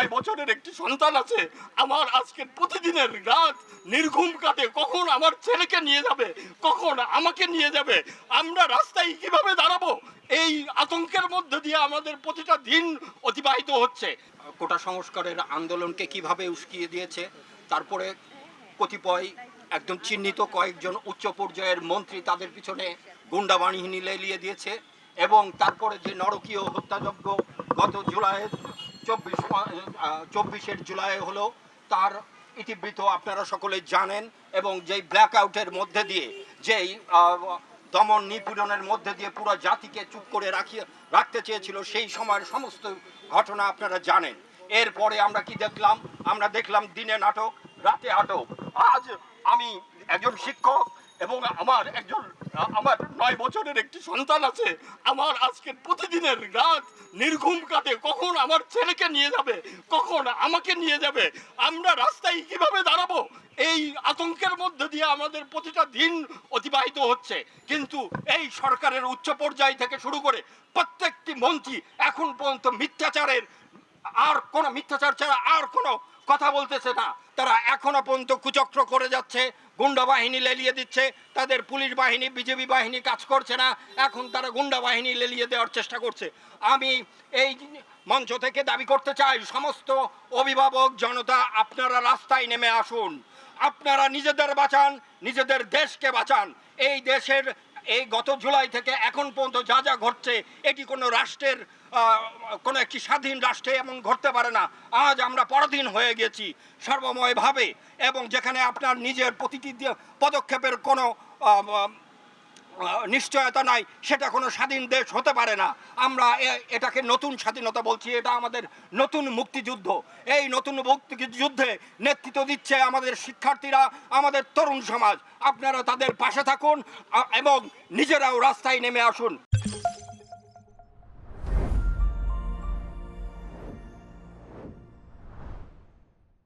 9 বছরের একটি সন্তান আছে। আমার আজকের প্রতিদিনের রাত নির্ঘুম কাটে, কখন আমার ছেলেকে নিয়ে যাবে, কখন আমাকে নিয়ে যাবে, আমরা রাস্তায় কিভাবে দাঁড়াবো, এই আতঙ্কের মধ্যে দিয়ে আমাদের প্রতিটা দিন অতিবাহিত হচ্ছে। কোটা সংস্কারের আন্দোলনকে কিভাবে উস্কিয়ে দিয়েছে, তারপরে কতিপয় একদম চিহ্নিত কয়েকজন উচ্চ পর্যায়ের মন্ত্রী তাদের পিছনে গুন্ডা বাহিনী লেলিয়ে দিয়েছে, এবং তারপরে যে নরকীয় হত্যাযজ্ঞ গত জুলাইয়ের 24 জুলাই হলো, তার ইতিবৃত্ত আপনারা সকলে জানেন। এবং যেই ব্ল্যাক আউটের মধ্যে দিয়ে, যেই দমন নিপীড়নের মধ্যে দিয়ে পুরো জাতিকে চুপ করে রাখতে চেয়েছিল, সেই সময়ের সমস্ত ঘটনা আপনারা জানেন। এরপরে আমরা কি দেখলাম? আমরা দেখলাম দিনে নাটক, রাতে আটক। আজ আমি একজন শিক্ষক এবং আমার 9 বছরের একটি সন্তান আছে। আমার আজকের প্রতিদিনের রাত নির্ঘুম কাটে, কখন আমার ছেলেকে নিয়ে যাবে, কখন আমাকে নিয়ে যাবে, আমরা রাস্তায় কিভাবে দাঁড়াবো, এই আতঙ্কের মধ্যে দিয়ে আমাদের প্রতিটা দিন অতিবাহিত হচ্ছে। কিন্তু এই সরকারের উচ্চ পর্যায় থেকে শুরু করে প্রত্যেকটি মন্ত্রী এখন পর্যন্ত মিথ্যাচার ছাড়া আর কোনো কথা বলতেছে না। তারা এখনো পর্যন্ত কুচক্র করে যাচ্ছে, গুন্ডা বাহিনী লেলিয়ে দিচ্ছে। তাদের পুলিশ বাহিনী, বিজেপি বাহিনী কাজ করছে না, এখন তারা গুন্ডা বাহিনী লেলিয়ে দেওয়ার চেষ্টা করছে। আমি এই মঞ্চ থেকে দাবি করতে চাই, সমস্ত অভিভাবক জনতা, আপনারা রাস্তায় নেমে আসুন। আপনারা নিজেদের বাঁচান, নিজেদের দেশকে বাঁচান। এই দেশের এই গত জুলাই থেকে এখন পর্যন্ত যা যা ঘটছে, এটি কোনো রাষ্ট্রের কোনো একটি স্বাধীন রাষ্ট্রে এমন ঘটতে পারে না। আজ আমরা পরাধীন হয়ে গেছি সর্বময়ভাবে, এবং যেখানে আপনার নিজের প্রতিটি পদক্ষেপের কোনো নিশ্চয়তা নাই, সেটা কোনো স্বাধীন দেশ হতে পারে না। আমরা এটাকে নতুন স্বাধীনতা বলছি, এটা আমাদের নতুন মুক্তিযুদ্ধ। এই নতুন মুক্তিযুদ্ধে নেতৃত্ব দিচ্ছে আমাদের শিক্ষার্থীরা, আমাদের তরুণ সমাজ। আপনারা তাদের পাশে থাকুন এবং নিজেরাও রাস্তায় নেমে আসুন।